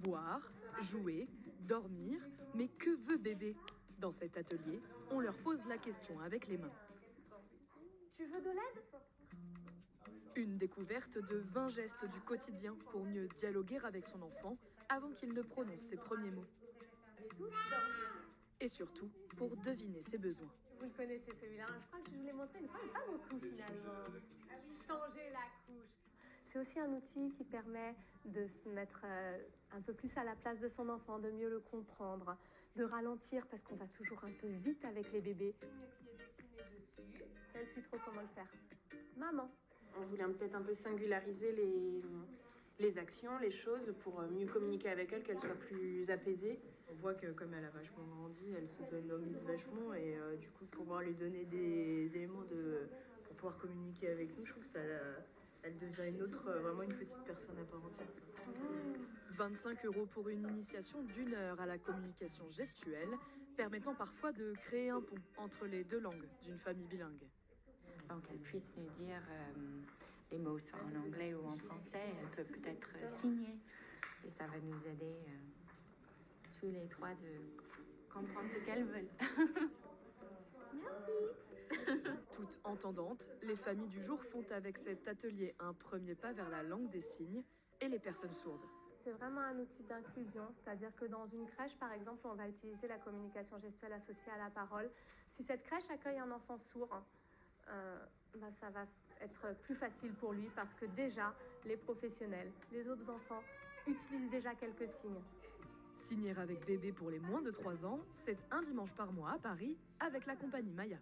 Boire, jouer, dormir, mais que veut bébé? Dans cet atelier, on leur pose la question avec les mains. Tu veux de l'aide? Une découverte de 20 gestes du quotidien pour mieux dialoguer avec son enfant avant qu'il ne prononce ses premiers mots. Et surtout, pour deviner ses besoins. Vous le connaissez celui-là, je crois que je vous l'ai montré une fois, mais pas beaucoup finalement. Changer la couche. C'est aussi un outil qui permet de se mettre un peu plus à la place de son enfant, de mieux le comprendre, de ralentir parce qu'on va toujours un peu vite avec les bébés. Qui est dessiné dessus. Je ne sais plus trop comment le faire. Maman. On voulait peut-être un peu singulariser les actions, les choses pour mieux communiquer avec elle, qu'elle soit plus apaisée. On voit que comme elle a vachement grandi, elle s'autonomise vachement et du coup pouvoir lui donner des éléments pour pouvoir communiquer avec nous, je trouve que elle devient vraiment une petite personne à part entière. 25 € pour une initiation d'1 heure à la communication gestuelle, permettant parfois de créer un pont entre les deux langues d'une famille bilingue. Donc qu'elle puisse nous dire les mots soit en anglais ou en français, elle peut peut-être signer et ça va nous aider tous les trois de comprendre ce qu'elles veulent. Merci. Toutes entendantes, les familles du jour font avec cet atelier un premier pas vers la langue des signes et les personnes sourdes. C'est vraiment un outil d'inclusion, c'est-à-dire que dans une crèche, par exemple, on va utiliser la communication gestuelle associée à la parole. Si cette crèche accueille un enfant sourd, ça va être plus facile pour lui parce que déjà, les professionnels, les autres enfants utilisent déjà quelques signes. Signer avec bébé pour les moins de 3 ans, c'est un dimanche par mois à Paris avec la compagnie Maya.